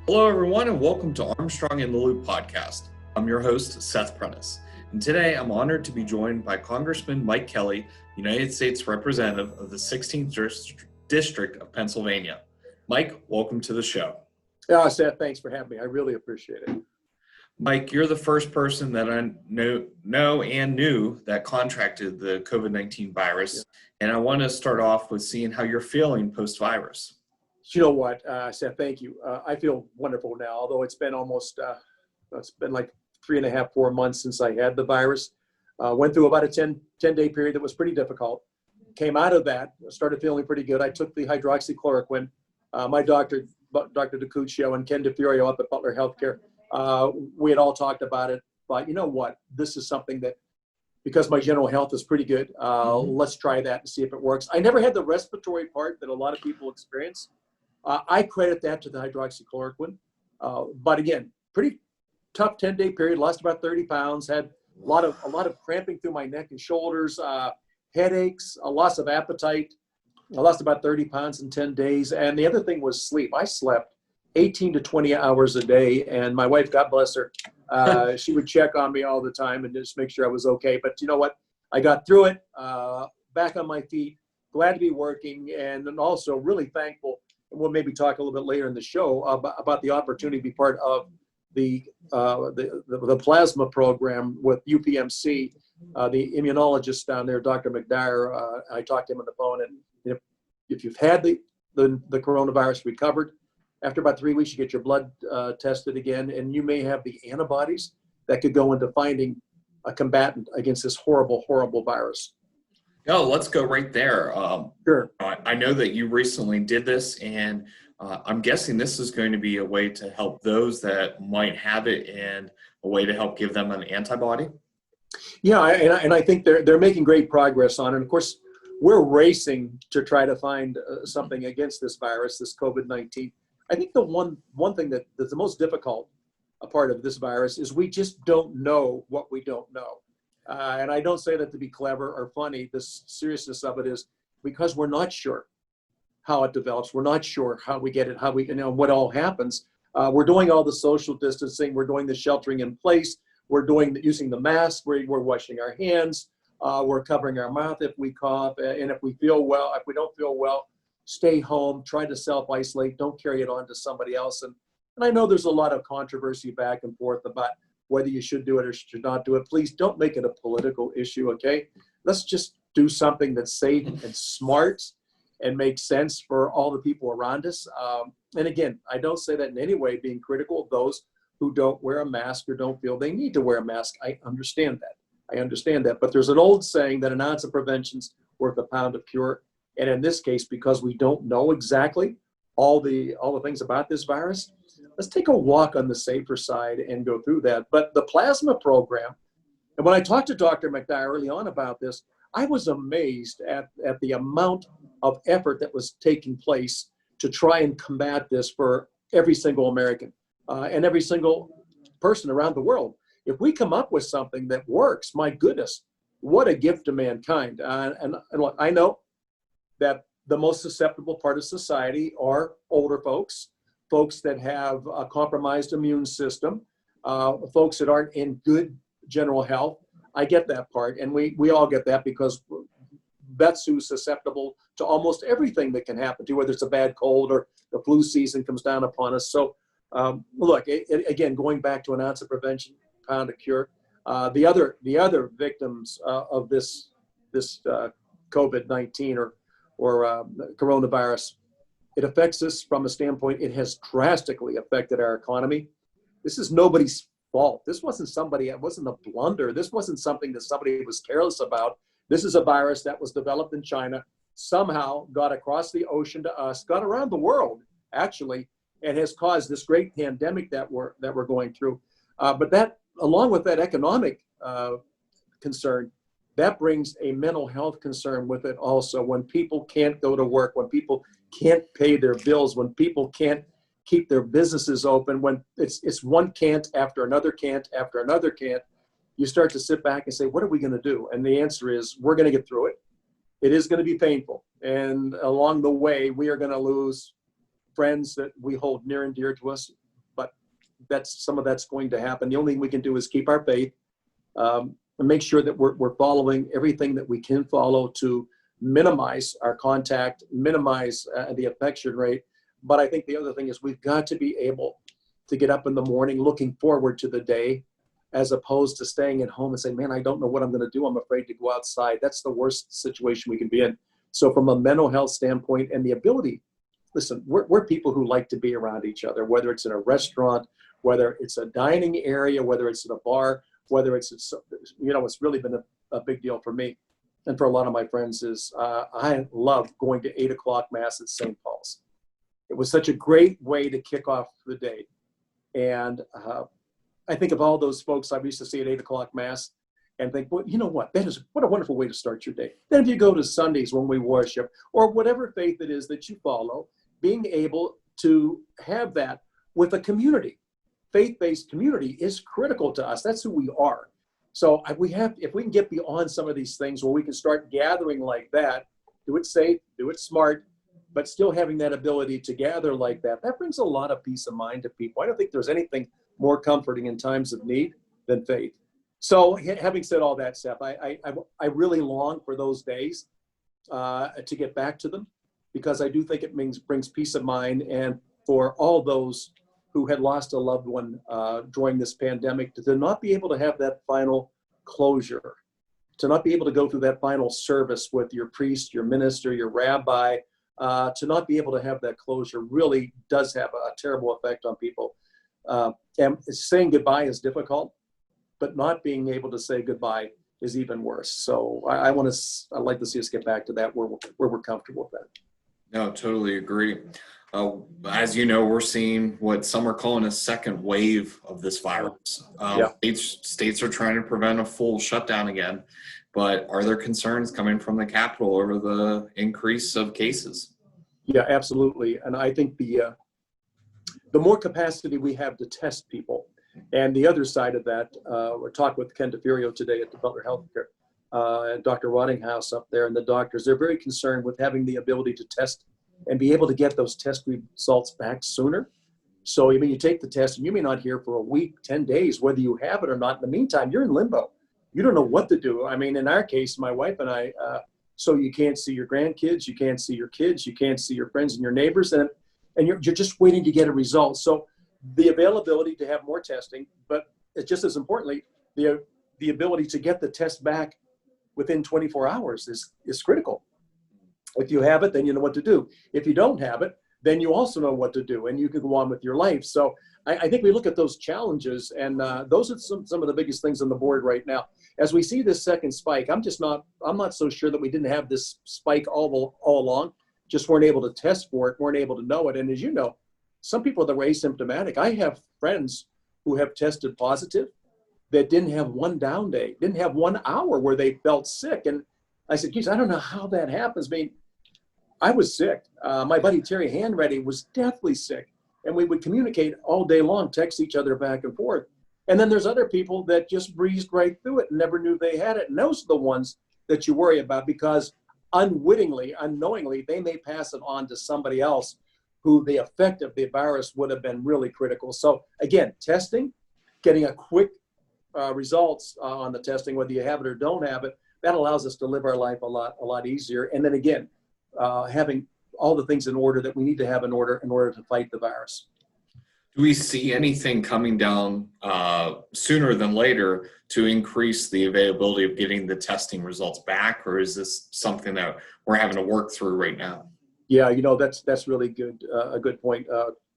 Hello, everyone, and welcome to Armstrong in the Loop podcast. I'm your host, Seth Prentice, and today I'm honored to be joined by Congressman Mike Kelly, United States Representative of the 16th District of Pennsylvania. Mike, welcome to the show. Yeah, Seth, thanks for having me. I really appreciate it. Mike, you're the first person that I know and knew that contracted the COVID-19 virus, and I want to start off with seeing how you're feeling post-virus. You know what, Seth, thank you. I feel wonderful now, although it's been it's been like 3.5, 4 months since I had the virus. Went through about a 10-day period that was pretty difficult. Came out of that, started feeling pretty good. I took the hydroxychloroquine. My doctor, Dr. DiCuccio and Ken DeFiorio up at Butler Healthcare, we had all talked about it. But you know what? This is something that, because my general health is pretty good, let's try that and see if it works. I never had the respiratory part that a lot of people experience. I credit that to the hydroxychloroquine. But again, pretty tough 10-day period, lost about 30 pounds, had a lot of cramping through my neck and shoulders, headaches, a loss of appetite. I lost about 30 pounds in 10 days. And the other thing was sleep. I slept 18 to 20 hours a day. And my wife, God bless her, she would check on me all the time and just make sure I was okay. But you know what? I got through it, back on my feet, glad to be working, and also really thankful. And we'll maybe talk a little bit later in the show about the opportunity to be part of the plasma program with UPMC. The immunologist down there, Dr. McDyer, I talked to him on the phone, and if you've had the coronavirus, recovered, after about 3 weeks, you get your blood tested again, and you may have the antibodies that could go into finding a combatant against this horrible, horrible virus. No, let's go right there. Sure. I know that you recently did this, and I'm guessing this is going to be a way to help those that might have it and a way to help give them an antibody. Yeah, and I think they're making great progress on it. And of course, we're racing to try to find something against this virus, this COVID-19. I think the one thing that's the most difficult part of this virus is we just don't know what we don't know. And I don't say that to be clever or funny. The seriousness of it is because we're not sure how it develops. We're not sure how we get it, what all happens. We're doing all the social distancing. We're doing the sheltering in place. We're using the mask. We're washing our hands. We're covering our mouth if we cough. And if we don't feel well, stay home. Try to self-isolate. Don't carry it on to somebody else. And I know there's a lot of controversy back and forth about whether you should do it or should not do it. Please don't make it a political issue, okay? Let's just do something that's safe and smart and makes sense for all the people around us. And again, I don't say that in any way being critical of those who don't wear a mask or don't feel they need to wear a mask. I understand that. But there's an old saying that an ounce of prevention's worth a pound of cure. And in this case, because we don't know exactly all the things about this virus, let's take a walk on the safer side and go through that. But the plasma program, and when I talked to Dr. McDyer early on about this, I was amazed at the amount of effort that was taking place to try and combat this for every single American and every single person around the world. If we come up with something that works, my goodness, what a gift to mankind. And look, I know that the most susceptible part of society are older folks that have a compromised immune system, folks that aren't in good general health. I get that part, and we all get that because that's who's susceptible to almost everything that can happen to, whether it's a bad cold or the flu season comes down upon us. So look, again, going back to an ounce of prevention, pound of cure. The other victims of this COVID-19 or coronavirus, it affects us from a standpoint, it has drastically affected our economy. This is nobody's fault. It wasn't a blunder. This wasn't something that somebody was careless about. This is a virus that was developed in China, somehow got across the ocean to us, got around the world, actually, and has caused this great pandemic that we're going through. But that, along with that economic concern, that brings a mental health concern with it also. When people can't go to work, when people can't pay their bills, when people can't keep their businesses open, when it's one can't after another can't after another can't, you start to sit back and say, what are we going to do? And the answer is, we're going to get through it. It is going to be painful. And along the way, we are going to lose friends that we hold near and dear to us, some of that's going to happen. The only thing we can do is keep our faith, and make sure that we're following everything that we can follow to minimize our contact, minimize the infection rate. But I think the other thing is we've got to be able to get up in the morning looking forward to the day, as opposed to staying at home and saying, man, I don't know what I'm going to do. I'm afraid to go outside. That's the worst situation we can be in. So from a mental health standpoint and the ability, listen, we're people who like to be around each other, whether it's in a restaurant, whether it's a dining area, whether it's in a bar, whether it's really been a big deal for me. And for a lot of my friends is I love going to 8 o'clock Mass at St. Paul's. It was such a great way to kick off the day. And I think of all those folks I used to see at 8 o'clock Mass and think, well, you know what? What a wonderful way to start your day. Then if you go to Sundays when we worship, or whatever faith it is that you follow, being able to have that with a community. Faith-based community is critical to us. That's who we are. So if we can get beyond some of these things where we can start gathering like that, do it safe, do it smart, but still having that ability to gather like that, that brings a lot of peace of mind to people. I don't think there's anything more comforting in times of need than faith. So having said all that, Seth, I really long for those days to get back to them, because I do think it brings peace of mind. And for all those who had lost a loved one during this pandemic, to not be able to have that final closure, to not be able to go through that final service with your priest, your minister, your rabbi, to not be able to have that closure really does have a terrible effect on people. And saying goodbye is difficult, but not being able to say goodbye is even worse. So I'd like to see us get back to that where we're comfortable with that. No, totally agree. As you know, we're seeing what some are calling a second wave of this virus. States are trying to prevent a full shutdown again, but are there concerns coming from the Capitol over the increase of cases? Yeah, absolutely. And I think the more capacity we have to test people, and the other side of that, we're talking with Ken DeFurio today at the Butler Healthcare, and Dr. Rottinghouse up there, and the doctors, they're very concerned with having the ability to test and be able to get those test results back sooner. So I mean, you take the test and you may not hear for a week, 10 days, whether you have it or not. In the meantime, you're in limbo. You don't know what to do. I mean, in our case, my wife and I, so you can't see your grandkids, you can't see your kids, you can't see your friends and your neighbors, and you're just waiting to get a result. So the availability to have more testing, but it's just as importantly, the ability to get the test back within 24 hours is critical. If you have it, then you know what to do. If you don't have it, then you also know what to do, and you can go on with your life. So I think we look at those challenges, and those are some of the biggest things on the board right now. As we see this second spike, I'm not so sure that we didn't have this spike all along, just weren't able to test for it, weren't able to know it. And as you know, some people that were asymptomatic, I have friends who have tested positive that didn't have one down day, didn't have 1 hour where they felt sick. And I said, geez, I don't know how that happens. I mean, I was sick. My buddy Terry Hanreddy was deathly sick. And we would communicate all day long, text each other back and forth. And then there's other people that just breezed right through it and never knew they had it. And those are the ones that you worry about, because unwittingly, unknowingly, they may pass it on to somebody else who the effect of the virus would have been really critical. So again, testing, getting a quick results on the testing, whether you have it or don't have it, that allows us to live our life a lot easier. And then again, having all the things in order that we need to have in order to fight the virus. Do we see anything coming down sooner than later to increase the availability of getting the testing results back, or is this something that we're having to work through right now? Yeah, that's really good. A good point.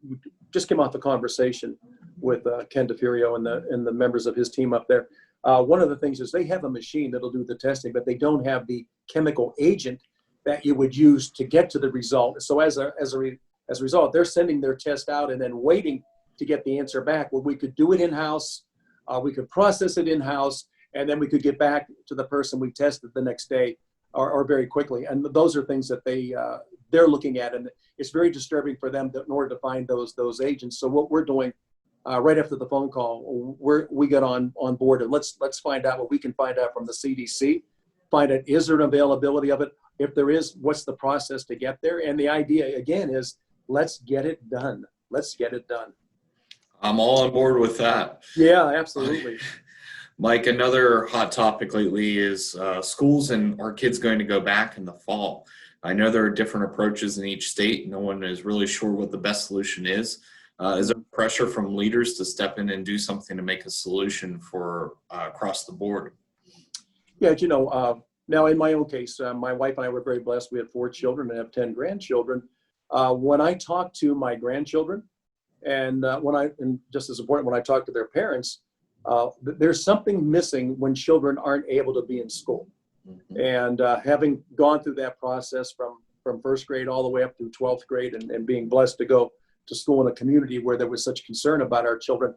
We just came off a conversation with Ken DeFurio and the members of his team up there. One of the things is they have a machine that'll do the testing, but they don't have the chemical agent that you would use to get to the result. So as a result, they're sending their test out and then waiting to get the answer back. Well, we could do it in-house, we could process it in-house, and then we could get back to the person we tested the next day or very quickly. And those are things that they're looking at, and it's very disturbing for them in order to find those agents. So what we're doing right after the phone call, we got on board, and let's find out what we can find out from the CDC, find out, is there an availability of it? If there is, what's the process to get there? And the idea, again, is let's get it done. Let's get it done. I'm all on board with that. Yeah, absolutely. Mike, another hot topic lately is schools and are kids going to go back in the fall? I know there are different approaches in each state. No one is really sure what the best solution is. Is there pressure from leaders to step in and do something to make a solution for across the board? Yeah, now in my own case, my wife and I were very blessed. We had 4 children and have 10 grandchildren. When I talk to my grandchildren, and and just as important, when I talk to their parents, there's something missing when children aren't able to be in school. Mhm. And having gone through that process from first grade all the way up through 12th grade, and being blessed to go to school in a community where there was such concern about our children,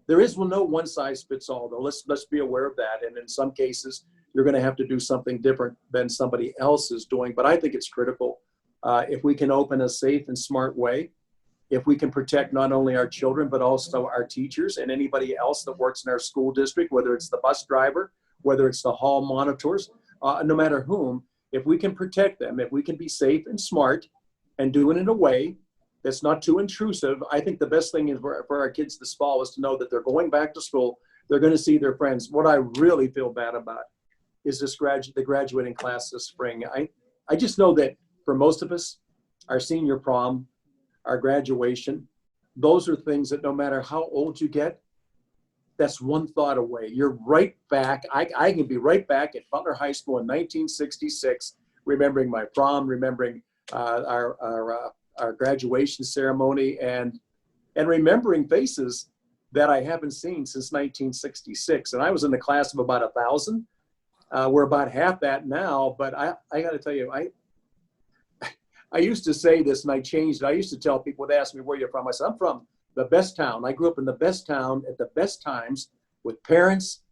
there is no one size fits all. Though let's be aware of that. And in some cases, you're going to have to do something different than somebody else is doing. But I think it's critical if we can open a safe and smart way, if we can protect not only our children, but also our teachers and anybody else that works in our school district, whether it's the bus driver, whether it's the hall monitors, no matter whom, if we can protect them, if we can be safe and smart and do it in a way that's not too intrusive, I think the best thing is for our kids this fall is to know that they're going back to school, they're going to see their friends. What I really feel bad about is the graduating class this spring. I just know that for most of us, our senior prom, our graduation, those are things that no matter how old you get, that's one thought away. You're right back. I can be right back at Butler High School in 1966, remembering my prom, remembering our graduation ceremony, and remembering faces that I haven't seen since 1966. And I was in the class of about 1,000. We're about half that now, but I got to tell you, I used to say this and I changed it. I used to tell people, they ask me, where you're from? I said, I'm from the best town. I grew up in the best town at the best times with parents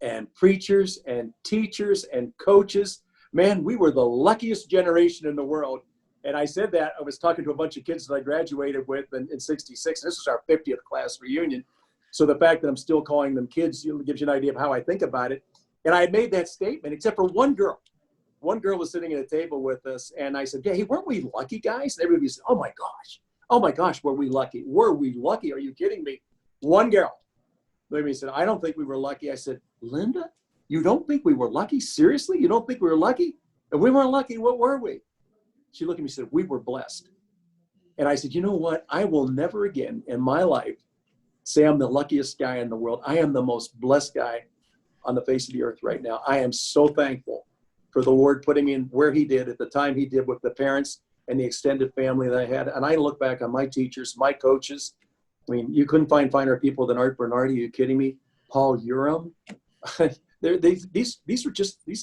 and preachers and teachers and coaches. Man, we were the luckiest generation in the world. And I said that, I was talking to a bunch of kids that I graduated with in 66. This was our 50th class reunion. So the fact that I'm still calling them kids gives you an idea of how I think about it. And I had made that statement, except for one girl. One girl was sitting at a table with us, and I said, hey, weren't we lucky, guys? And everybody said, oh my gosh, were we lucky? Were we lucky? Are you kidding me? One girl looked at me and said, I don't think we were lucky. I said, Linda, you don't think we were lucky? Seriously? You don't think we were lucky? If we weren't lucky, what were we? She looked at me and said, we were blessed. And I said, you know what? I will never again in my life say I'm the luckiest guy in the world. I am the most blessed guy on the face of the earth right now. I am so thankful for the Lord putting in where he did at the time he did with the parents and the extended family that I had. And I look back on my teachers, my coaches. I mean, you couldn't find finer people than Art Bernardi. Are you kidding me? Paul Urim. These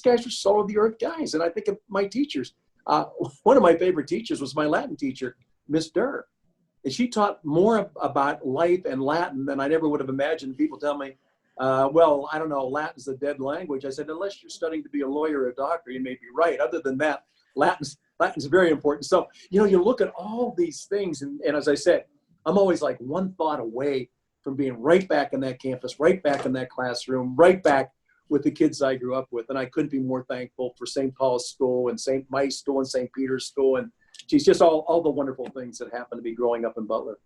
guys are soul of the earth guys. And I think of my teachers. One of my favorite teachers was my Latin teacher, Miss Durr. And she taught more about life and Latin than I never would have imagined. People tell me, well, I don't know, Latin's a dead language. I said, unless you're studying to be a lawyer or a doctor, you may be right. Other than that, Latin's very important. So, you look at all these things, and as I said, I'm always like one thought away from being right back in that campus, right back in that classroom, right back with the kids I grew up with. And I couldn't be more thankful for St. Paul's School and St. Mike's School and St. Peter's School. And geez, just all the wonderful things that happened to be growing up in Butler.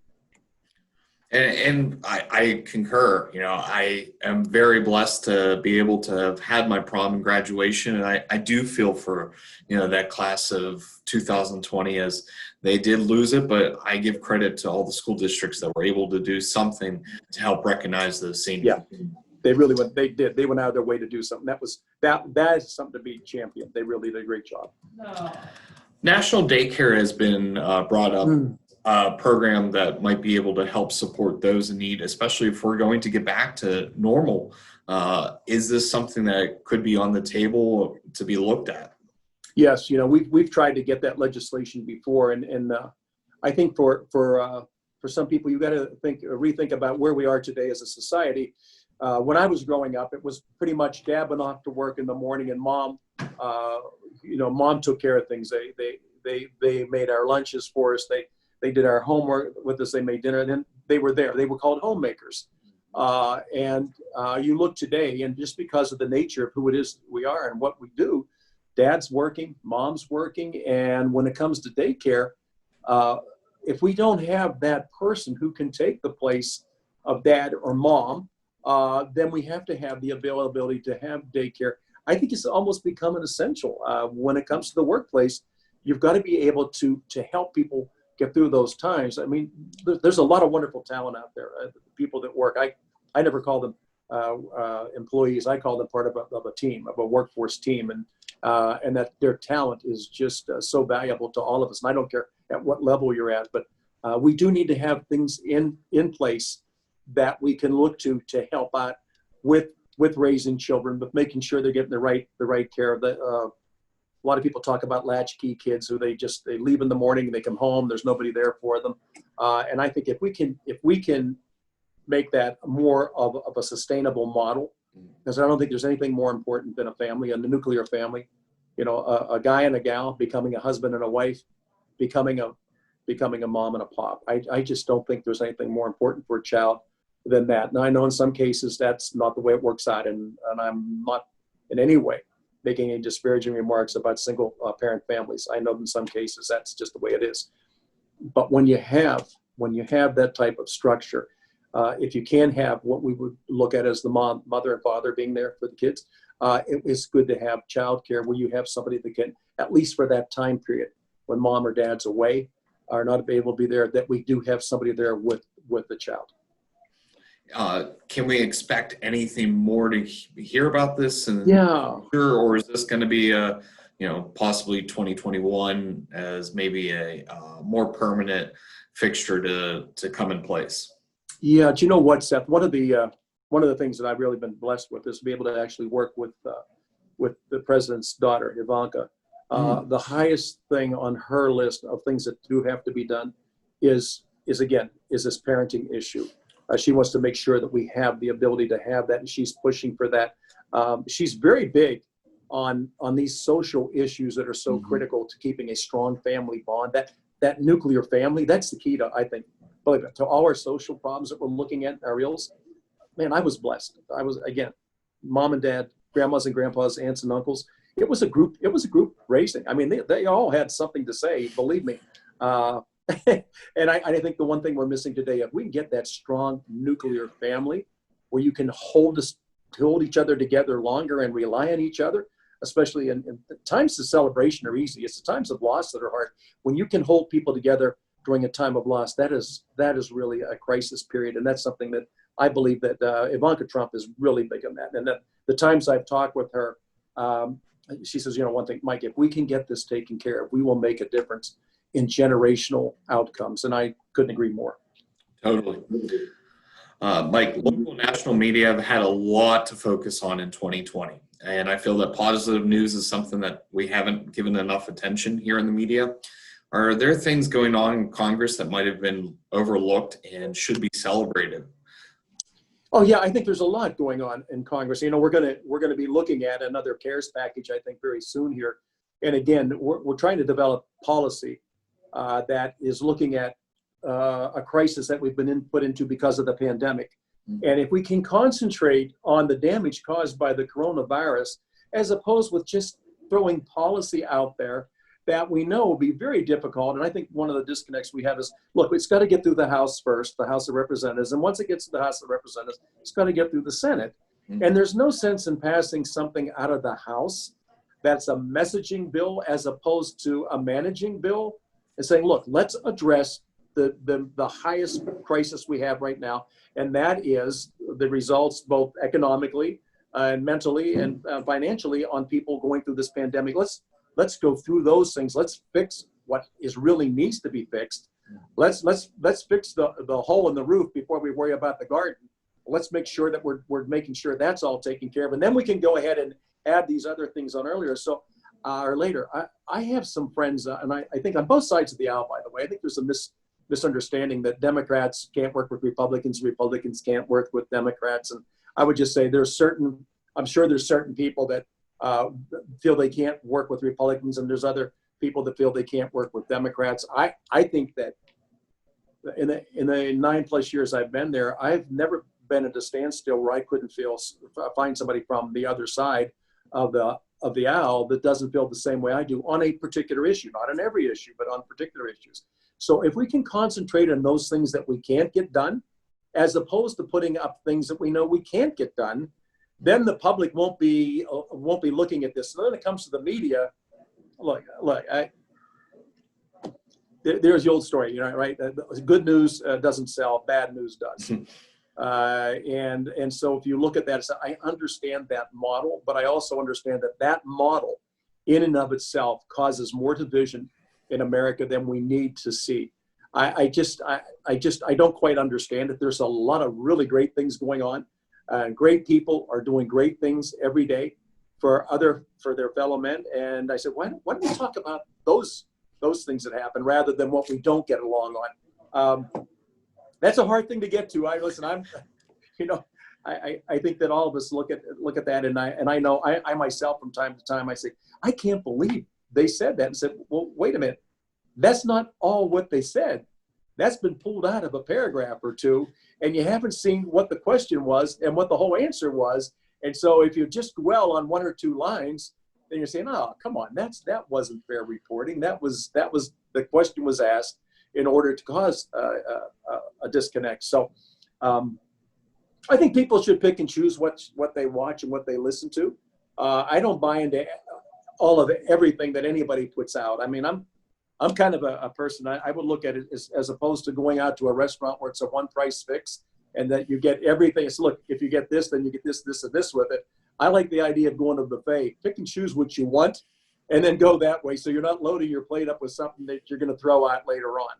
And I concur. I am very blessed to be able to have had my prom and graduation, and I do feel for that class of 2020 as they did lose it, but I give credit to all the school districts that were able to do something to help recognize the seniors. Yeah, they really went. They did. They went out of their way to do something. That is something to be championed. They really did a great job. National Daycare has been brought up. Program that might be able to help support those in need, especially if we're going to get back to normal. Is this something that could be on the table to be looked at? Yes, we've tried to get that legislation before, and I think for some people, you got to rethink about where we are today as a society. When I was growing up, it was pretty much dabbing off to work in the morning, and mom took care of things. They made our lunches for us. They did our homework with us. They made dinner, and then they were there. They were called homemakers. And you look today, and just because of the nature of who it is we are and what we do, dad's working, mom's working, and when it comes to daycare, if we don't have that person who can take the place of dad or mom, then we have to have the availability to have daycare. I think it's almost become an essential when it comes to the workplace. You've got to be able to help people get through those times. I mean, there's a lot of wonderful talent out there. People that work, I never call them employees. I call them part of a team, of a workforce team, and that their talent is just so valuable to all of us. And I don't care at what level you're at, but we do need to have things in place that we can look to help out with raising children, with making sure they're getting the right care. A lot of people talk about latchkey kids who they leave in the morning and they come home, there's nobody there for them. And I think if we can make that more of a sustainable model, because I don't think there's anything more important than a family, a nuclear family, a guy and a gal becoming a husband and a wife, becoming a mom and a pop. I just don't think there's anything more important for a child than that. Now, I know in some cases that's not the way it works out, and I'm not in any way making any disparaging remarks about single parent families. I know in some cases that's just the way it is. But when you have that type of structure, if you can have what we would look at as the mother and father being there for the kids, it is good to have childcare where you have somebody that can, at least for that time period when mom or dad's away, are not able to be there, that we do have somebody there with the child. Can we expect anything more to hear about this? Or is this going to be possibly 2021 as maybe a more permanent fixture to come in place? Yeah, do you know what, Seth? One of the things that I've really been blessed with is to be able to actually work with the president's daughter, Ivanka. The highest thing on her list of things that do have to be done is this parenting issue. She wants to make sure that we have the ability to have that, and she's pushing for that. She's very big on these social issues that are so critical to keeping a strong family bond. That nuclear family, that's the key to, I think, to all our social problems that we're looking at in our ills. Man, I was blessed. I was, again, mom and dad, grandmas and grandpas, aunts and uncles. It was a group raising. I mean, they all had something to say, believe me. And I think the one thing we're missing today, if we can get that strong nuclear family where you can hold each other together longer and rely on each other, especially in times of celebration are easy. It's the times of loss that are hard. When you can hold people together during a time of loss, that is really a crisis period. And that's something that I believe that Ivanka Trump is really big on that. And the times I've talked with her, she says, one thing, Mike, if we can get this taken care of, we will make a difference in generational outcomes. And I couldn't agree more. Totally. Mike, local and national media have had a lot to focus on in 2020. And I feel that positive news is something that we haven't given enough attention here in the media. Are there things going on in Congress that might have been overlooked and should be celebrated? Oh yeah, I think there's a lot going on in Congress. We're gonna be looking at another CARES package, I think, very soon here. And again, we're trying to develop policy that is looking at a crisis that we've been put into because of the pandemic. And if we can concentrate on the damage caused by the coronavirus, as opposed with just throwing policy out there that we know will be very difficult. And I think one of the disconnects we have is, look, it's got to get through the House first, the House of Representatives. And once it gets to the House of Representatives, it's got to get through the Senate. And there's no sense in passing something out of the House that's a messaging bill as opposed to a managing bill, and saying, look, let's address the highest crisis we have right now, and that is the results both economically and mentally and financially on people going through this pandemic. Let's go through those things. Let's fix what really needs to be fixed. Let's fix the hole in the roof before we worry about the garden. Let's make sure that we're making sure that's all taken care of, and then we can go ahead and add these other things on earlier. So or later. I have some friends, and I think on both sides of the aisle, by the way, I think there's a misunderstanding that Democrats can't work with Republicans, Republicans can't work with Democrats. And I would just say I'm sure there's certain people that feel they can't work with Republicans, and there's other people that feel they can't work with Democrats. I think that in the 9+ years I've been there, I've never been at a standstill where I couldn't find somebody from the other side of the aisle that doesn't feel the same way I do on a particular issue, not on every issue, but on particular issues. So if we can concentrate on those things that we can't get done, as opposed to putting up things that we know we can't get done, then the public won't be looking at this. So then it comes to the media. Look, there's the old story, right? Good news doesn't sell, bad news does. And so if you look at that, I understand that model, but I also understand that model in and of itself causes more division in America than we need to see. I don't quite understand it. There's a lot of really great things going on. Great people are doing great things every day for their fellow men. And I said, why don't we talk about those things that happen rather than what we don't get along on? That's a hard thing to get to. I think that all of us look at that, and I know I myself from time to time I say, I can't believe they said that, and said, well, wait a minute, that's not all what they said. That's been pulled out of a paragraph or two, and you haven't seen what the question was and what the whole answer was. And so if you just dwell on one or two lines, then you're saying, oh, come on, that wasn't fair reporting. That was the question was asked in order to cause a disconnect. So I think people should pick and choose what they watch and what they listen to. I don't buy into all of everything that anybody puts out. I mean, I'm kind of a person, I would look at it as opposed to going out to a restaurant where it's a one price fix and that you get everything. It's, look, if you get this, then you get this, this, and this with it. I like the idea of going to the buffet. Pick and choose what you want and then go that way, so you're not loading your plate up with something that you're going to throw out later on.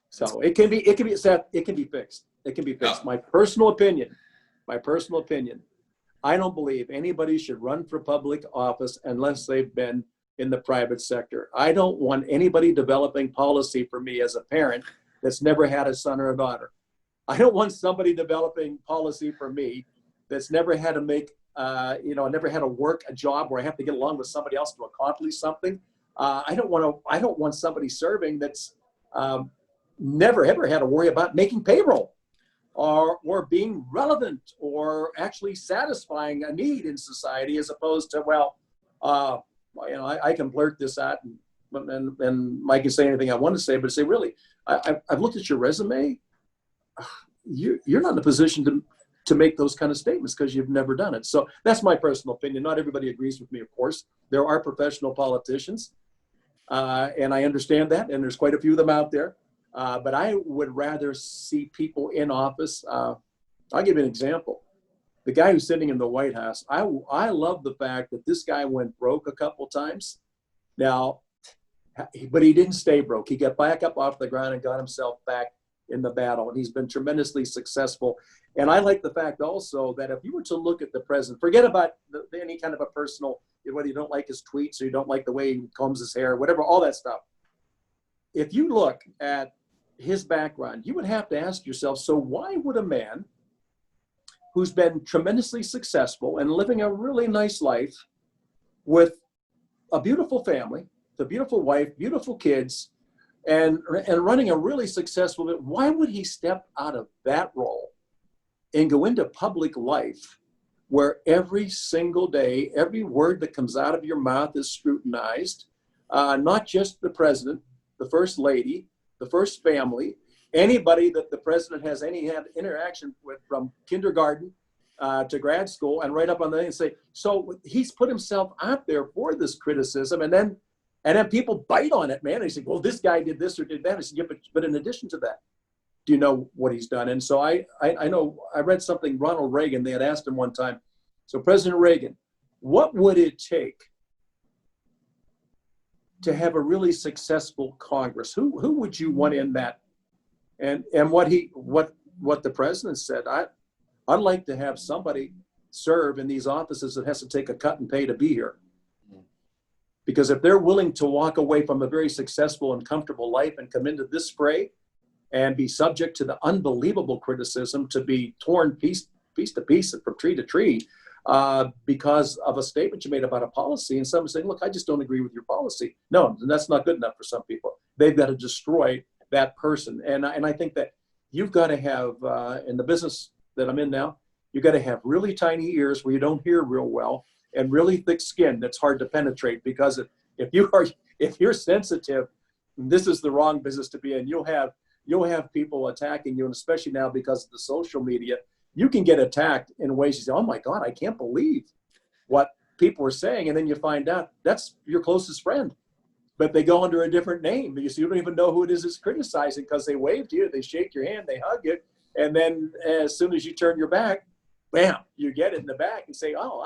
So it can be fixed. It can be fixed. Yeah. My personal opinion, I don't believe anybody should run for public office unless they've been in the private sector. I don't want anybody developing policy for me as a parent that's never had a son or a daughter. I don't want somebody developing policy for me that's never had to make, never had to work a job where I have to get along with somebody else to accomplish something. I don't want somebody serving that's never ever had to worry about making payroll or being relevant or actually satisfying a need in society, as opposed to, I can blurt this out and Mike can say anything I want to say, but say, really, I've looked at your resume. You're not in a position to make those kind of statements because you've never done it. So that's my personal opinion. Not everybody agrees with me, of course. There are professional politicians, and I understand that, and there's quite a few of them out there. But I would rather see people in office. I'll give you an example. The guy who's sitting in the White House, I love the fact that this guy went broke a couple times. Now, but he didn't stay broke. He got back up off the ground and got himself back in the battle, and he's been tremendously successful. And I like the fact also that if you were to look at the president, forget about any kind of a personal, whether you don't like his tweets or you don't like the way he combs his hair, whatever, all that stuff. If you look at his background, you would have to ask yourself, so why would a man who's been tremendously successful and living a really nice life with a beautiful family, a beautiful wife, beautiful kids, and running a really successful, why would he step out of that role and go into public life where every single day, every word that comes out of your mouth is scrutinized, not just the president, the first lady, the first family, anybody that the president has any interaction with, from kindergarten to grad school and right up on the and say, so he's put himself out there for this criticism, and then people bite on it, man. They say, well, this guy did this or did that. I said, yeah, but in addition to that, do you know what he's done? And so I know, I read something, Ronald Reagan, they had asked him one time, so President Reagan, what would it take to have a really successful Congress? Who would you want in that? And what the president said, I'd like to have somebody serve in these offices that has to take a cut and pay to be here. Because if they're willing to walk away from a very successful and comfortable life and come into this fray and be subject to the unbelievable criticism, to be torn piece to piece and from tree to tree because of a statement you made about a policy, and someone saying, look, I just don't agree with your policy. No, and that's not good enough for some people. They've got to destroy that person. And I think that you've got to have, in the business that I'm in now, you've got to have really tiny ears where you don't hear real well, and really thick skin that's hard to penetrate, because if you're sensitive, this is the wrong business to be in. You'll have people attacking you, and especially now because of the social media, you can get attacked in ways you say, oh my God, I can't believe what people are saying. And then you find out that's your closest friend, but they go under a different name. You don't even know who it is that's criticizing because they wave to you, they shake your hand, they hug you. And then as soon as you turn your back, bam, you get it in the back and say, oh,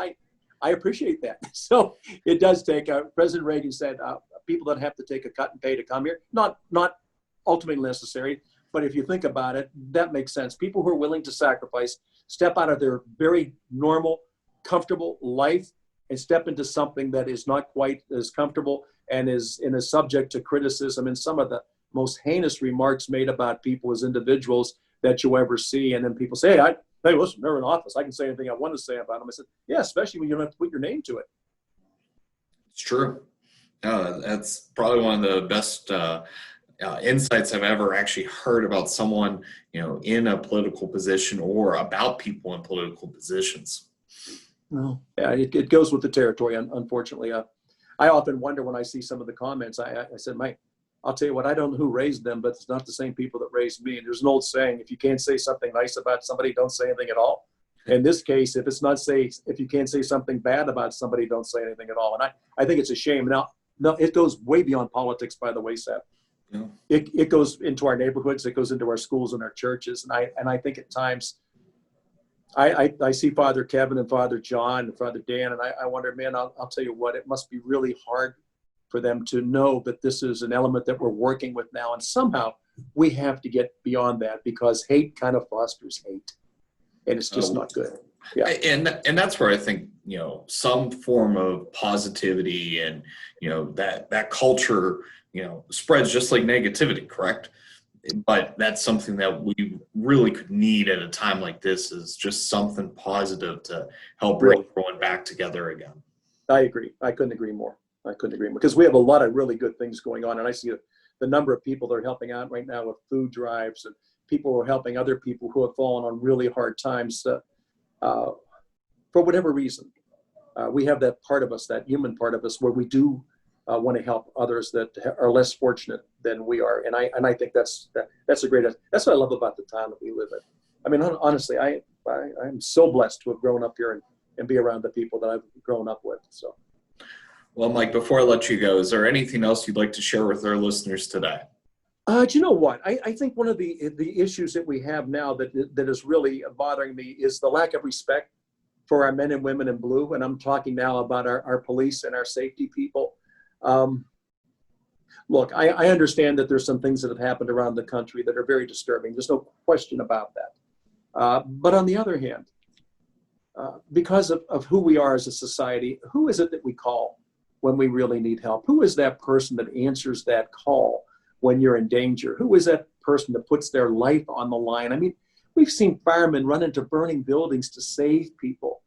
I appreciate that. So it does take, President Reagan said, people that have to take a cut and pay to come here, not ultimately necessary, but if you think about it, that makes sense. People who are willing to sacrifice, step out of their very normal, comfortable life and step into something that is not quite as comfortable and is subject to criticism and some of the most heinous remarks made about people as individuals that you ever see. And then people say, hey, listen, they're in office. I can say anything I want to say about them. I said, yeah, especially when you don't have to put your name to it. It's true. That's probably one of the best insights I've ever actually heard about someone, in a political position or about people in political positions. Well, yeah, it goes with the territory, unfortunately. I often wonder when I see some of the comments, I said, Mike, I'll tell you what, I don't know who raised them, but it's not the same people that raised me. And there's an old saying, if you can't say something nice about somebody, don't say anything at all. In this case, if you can't say something bad about somebody, don't say anything at all. And I think it's a shame. Now, it goes way beyond politics, by the way, Seth. Yeah. It goes into our neighborhoods, it goes into our schools and our churches. And I think at times, I see Father Kevin and Father John and Father Dan, and I wonder, man, I'll tell you what, it must be really hard for them to know that this is an element that we're working with now. And somehow we have to get beyond that because hate kind of fosters hate. And it's just not good. Yeah. And that's where I think, some form of positivity and, that culture, spreads just like negativity, correct? But that's something that we really could need at a time like this, is just something positive to help bring everyone back together again. I agree. I couldn't agree more. Because we have a lot of really good things going on. And I see the number of people that are helping out right now with food drives, and people who are helping other people who have fallen on really hard times for whatever reason. We have that part of us, that human part of us, where we do want to help others that are less fortunate than we are. And I think that's what I love about the town that we live in. I mean, honestly, I'm so blessed to have grown up here and be around the people that I've grown up with. So. Well, Mike, before I let you go, is there anything else you'd like to share with our listeners today? Do you know what? I think one of the issues that we have now that is really bothering me is the lack of respect for our men and women in blue. And I'm talking now about our police and our safety people. Look, I understand that there's some things that have happened around the country that are very disturbing. There's no question about that. But on the other hand, because of who we are as a society, who is it that we call when we really need help? Who is that person that answers that call when you're in danger? Who is that person that puts their life on the line? I mean, we've seen firemen run into burning buildings to save people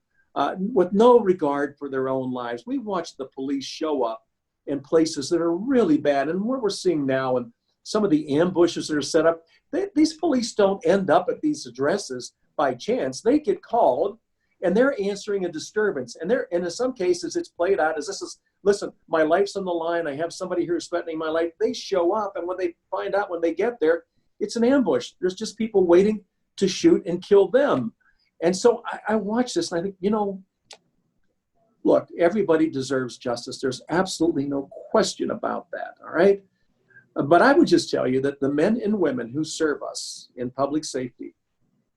with no regard for their own lives. We've watched the police show up in places that are really bad. And what we're seeing now, and some of the ambushes that are set up, these police don't end up at these addresses by chance. They get called and they're answering a disturbance. And in some cases, it's played out as listen, my life's on the line. I have somebody here who's threatening my life. They show up. And when they find out, when they get there, it's an ambush. There's just people waiting to shoot and kill them. And so I watch this and I think, look, everybody deserves justice. There's absolutely no question about that. All right. But I would just tell you that the men and women who serve us in public safety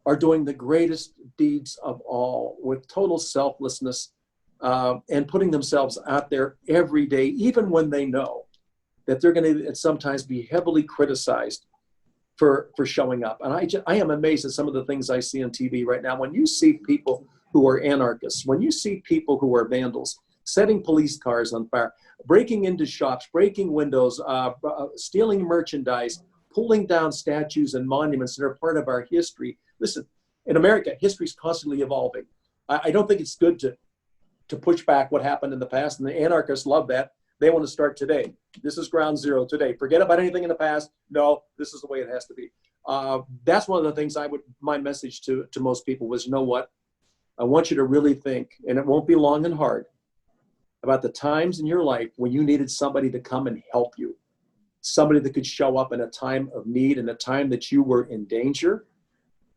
are doing the greatest deeds of all with total selflessness and putting themselves out there every day, even when they know that they're going to sometimes be heavily criticized for showing up. And I am amazed at some of the things I see on TV right now. When you see people who are anarchists, when you see people who are vandals, setting police cars on fire, breaking into shops, breaking windows, stealing merchandise, pulling down statues and monuments that are part of our history. Listen, in America, history is constantly evolving. I don't think it's good to push back what happened in the past, and the anarchists love that. They want to start today. This is ground zero today. Forget about anything in the past. No, this is the way it has to be. That's one of the things my message to most people was, you know what? I want you to really think, and it won't be long and hard, about the times in your life when you needed somebody to come and help you. somebody that could show up in a time of need, in a time that you were in danger.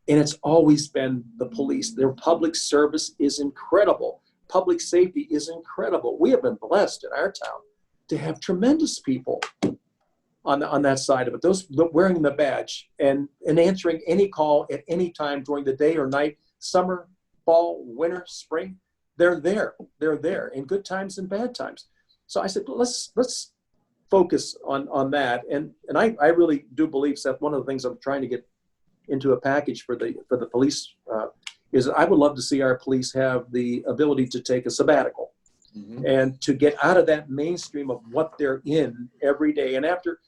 And it's always been the police. Their public service is incredible. Public safety is incredible. We have been blessed in our town to have tremendous people on that side of it. Those wearing the badge and answering any call at any time during the day or night, summer, fall, winter, spring, they're there. They're there in good times and bad times. So I said, let's focus on that. And I really do believe, Seth, one of the things I'm trying to get into a package for the police is I would love to see our police have the ability to take a sabbatical and to get out of that mainstream of what they're in every day. And after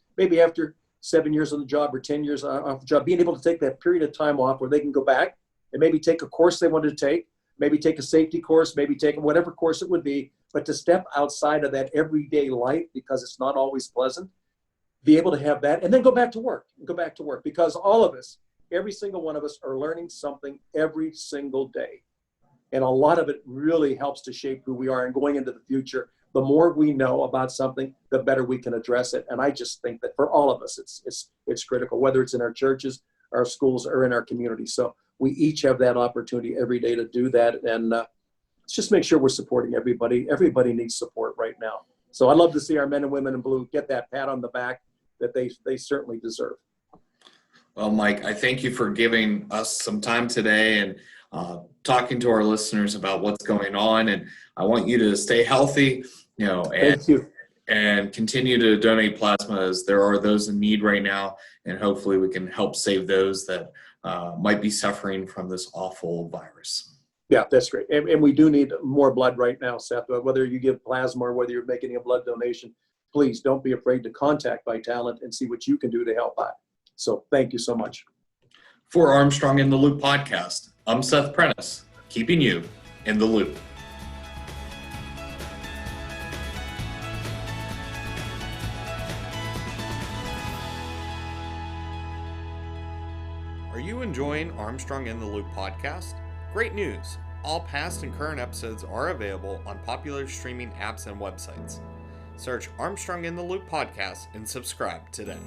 7 years on the job or 10 years off the job, being able to take that period of time off where they can go back and maybe take a course they wanted to take, maybe take a safety course, maybe take whatever course it would be, but to step outside of that everyday life because it's not always pleasant, be able to have that and then go back to work because all of us, every single one of us are learning something every single day. And a lot of it really helps to shape who we are and going into the future. The more we know about something, the better we can address it. And I just think that for all of us, it's critical, whether it's in our churches, our schools, or in our community. So we each have that opportunity every day to do that. And let's just make sure we're supporting everybody. Everybody needs support right now. So I'd love to see our men and women in blue get that pat on the back that they certainly deserve. Well, Mike, I thank you for giving us some time today and talking to our listeners about what's going on. And I want you to stay healthy, Thank you. And continue to donate plasma as there are those in need right now. And hopefully we can help save those that might be suffering from this awful virus. Yeah, that's great. And we do need more blood right now, Seth. Whether you give plasma or whether you're making a blood donation, please don't be afraid to contact Vitalent and see what you can do to help out. So thank you so much. For Armstrong in the Loop podcast, I'm Seth Prentice, keeping you in the loop. Are you enjoying Armstrong in the Loop podcast? Great news! All past and current episodes are available on popular streaming apps and websites. Search Armstrong in the Loop podcast and subscribe today.